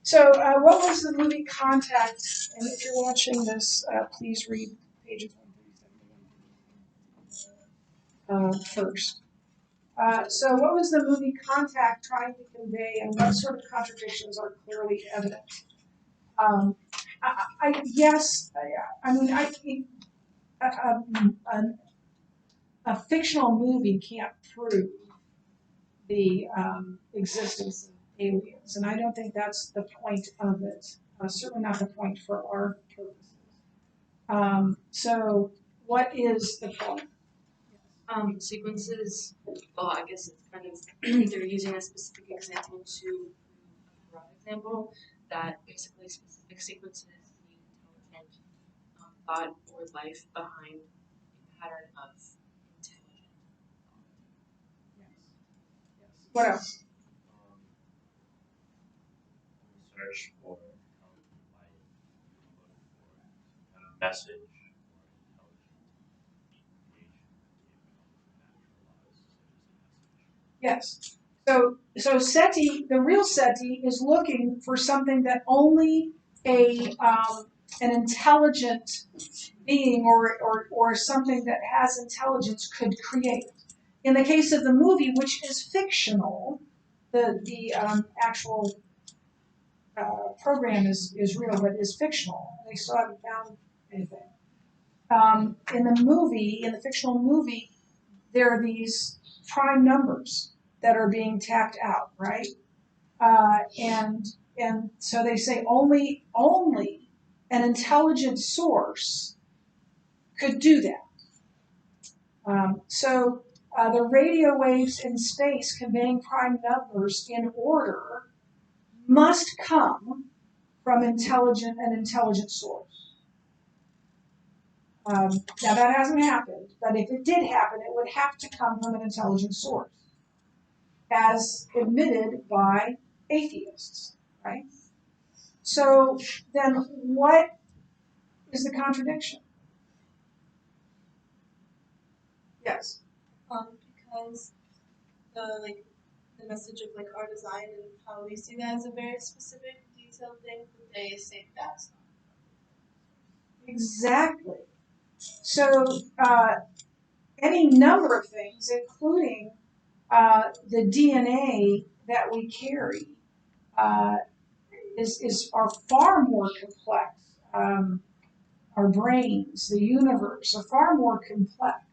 So, what was the movie Contact? And if you're watching this, please read pages 137 first. So, what was the movie Contact trying to convey, and what sort of contradictions are clearly evident? Um, yes, I mean, a, a, a fictional movie can't prove the existence of aliens, and I don't think that's the point of it. Certainly not the point for our purposes. So, what is the point? Sequences, well, I guess it's kind of, they're using a specific example to a broad example that basically specific sequences need intelligent thought or life behind a pattern of intelligent Yes. What else? Search for intelligent life, look for a message or intelligent creation that naturalized such as a message. Yes. So SETI, the real SETI, is looking for something that only an intelligent being or something that has intelligence could create. In the case of the movie, which is fictional, the actual program is real, but is fictional. They still haven't found anything. In the fictional movie, there are these prime numbers that are being tapped out, right? And so they say only an intelligent source could do that. The radio waves in space conveying prime numbers in order must come from an intelligent source. Now that hasn't happened, but if it did happen, it would have to come from an intelligent source, as admitted by atheists, right? So then what is the contradiction? Yes. Because the message of our design and how we see that as a very specific, detailed thing, but they say that's not. Exactly. So any number of things, including the DNA that we carry, are far more complex. Our brains, the universe, are far more complex.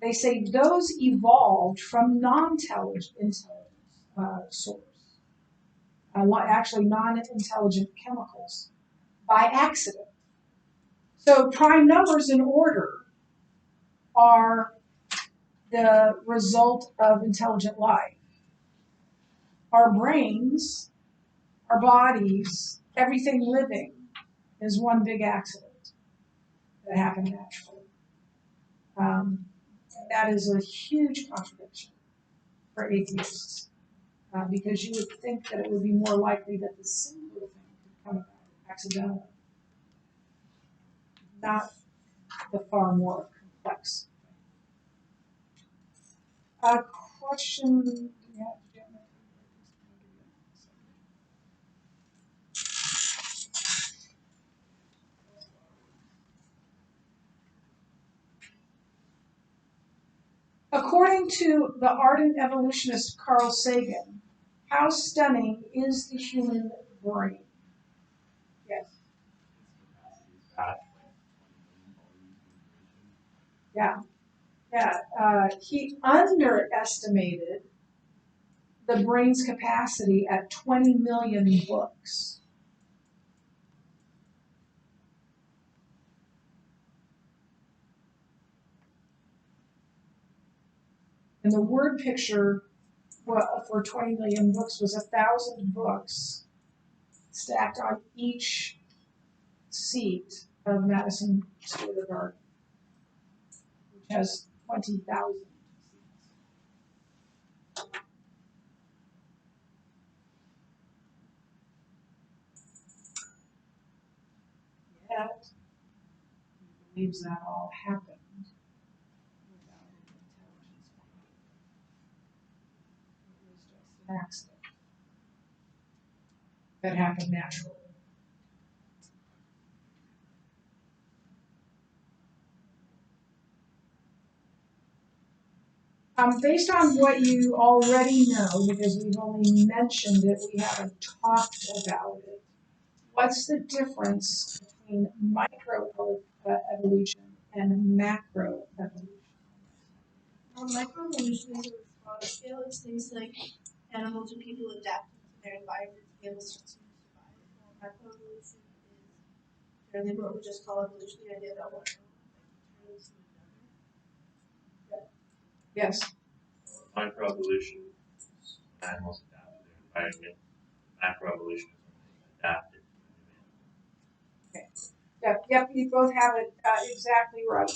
They say those evolved from non-intelligent source, actually non-intelligent chemicals, by accident. So prime numbers in order are the result of intelligent life. Our brains, our bodies, everything living is one big accident that happened naturally. That is a huge contradiction for atheists, because you would think that it would be more likely that the simpler thing could come about accidentally, not the far more complex. Question. Yeah, according to the ardent evolutionist Carl Sagan, how stunning is the human brain? Yes. Yeah. Yeah. He underestimated the brain's capacity at 20 million books. And the word picture for 20 million books was 1,000 books stacked on each seat of Madison Square Garden, which has 20,000 seats. Yet, he believes that all happened without an intelligence behind it. It was just an accident. that happen naturally. Based on what you already know, because we've only mentioned it, we haven't talked about it. What's the difference between microevolution and macroevolution? Microevolution is a smaller scale. It's things like animals or people adapting to their environment to be able to continue to survive. While macroevolution is generally what we just call evolution, the idea that one turns into another. Yes. Microevolution is animals adapt to their environment. Macroevolution is when they adapt it to Yep, you both have it exactly right.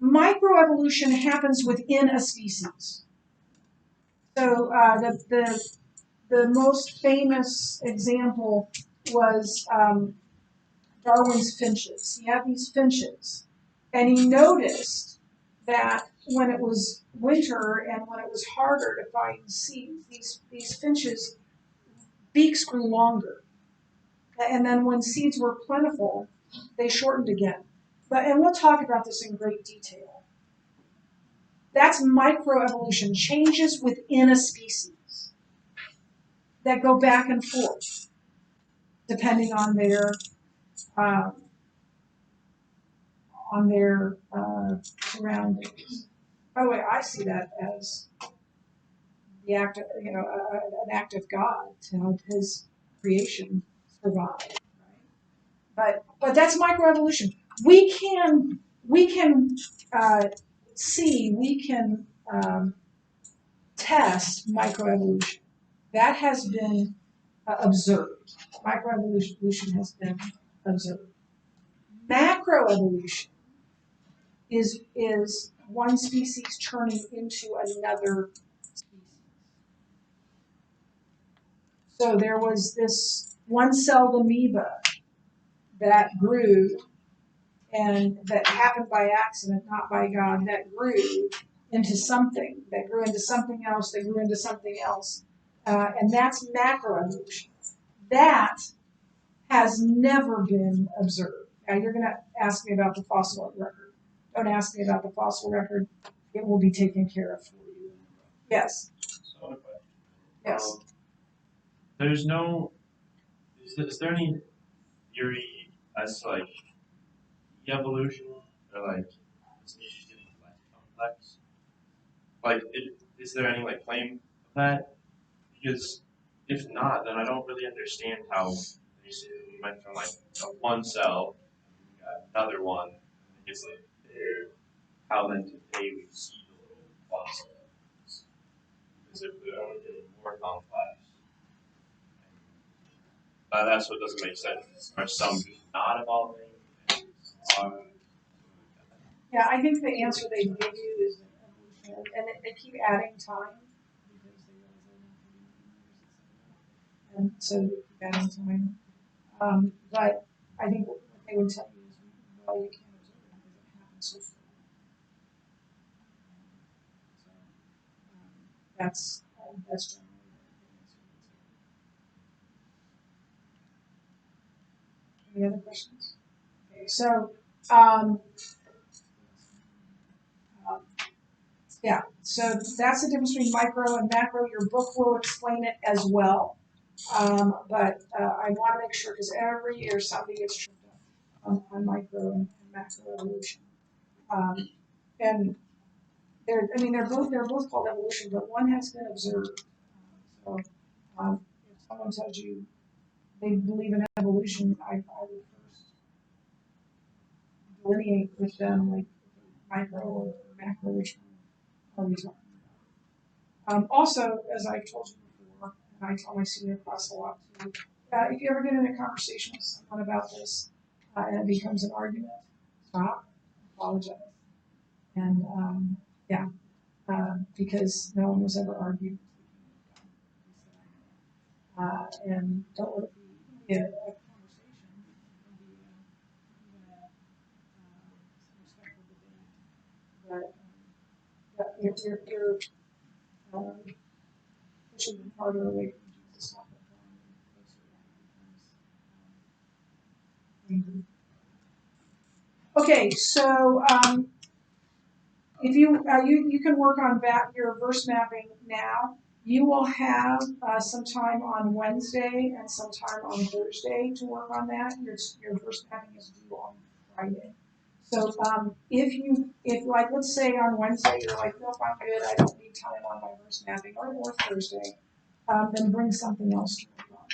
Microevolution happens within a species. So the most famous example was Darwin's finches. He had these finches, and he noticed that when it was winter and when it was harder to find seeds, these finches' beaks grew longer. And then when seeds were plentiful, they shortened again. And we'll talk about this in great detail. That's microevolution, changes within a species that go back and forth depending on uh, their surroundings. By the way, I see that as the act of, an act of God to help His creation survive. Right? But that's microevolution. We can we can test microevolution. That has been observed. Microevolution has been observed. Macroevolution is one species turning into another species. So there was this one-celled amoeba that grew, and that happened by accident, not by God, that grew into something, that grew into something else, that grew into something else. And that's macroevolution. That has never been observed. Now you're going to ask me about the fossil record. Don't ask me about the fossil record. It will be taken care of for you. Yes. So, a question. Yes. There's no. Is there any theory as to like evolution or like the species getting less complex? Like, is there any like claim of that? Because if not, then I don't really understand how they say we went from like a one cell, we got another one, and it gets like bigger. How then today we see the little one cells? Because if they're only getting more complex, that's what doesn't make sense. Are some just not evolving? Yeah, I think the answer they give you is evolution, and they keep adding time because they realize and so they keep adding time. But I think what they would tell you is, well, you can't observe it because it happens so slowly. So that's generally the answer. Any other questions? Okay, so um, uh, yeah, so that's the difference between micro and macro. Your book will explain it as well. But I want to make sure, because every year somebody gets tripped up on micro and macro evolution. And they're both called evolution, but one has been observed. So if someone tells you they believe in evolution, I would first delineate with them like micro or macro, which one are we talking about? Also, as I've told you before, and I tell my senior class a lot too, if you ever get in a conversation with someone about this and it becomes an argument, stop, apologize, and yeah, because no one was ever argued. And don't let it be a conversation. It can be even a respectful debate. But you're pushing them harder away from Jesus, not them closer. Okay, so if you can work on your verse mapping now. You will have some time on Wednesday and some time on Thursday to work on that. Your verse mapping is due on Friday. So if like let's say on Wednesday you're like, nope, I'm good. I don't need time on my verse mapping, or Thursday, then bring something else to work on,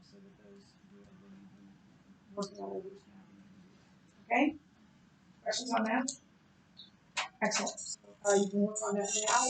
so that those who are going to be working on their verse mapping can do it. Okay? Questions on that? Excellent. So, you can work on that now.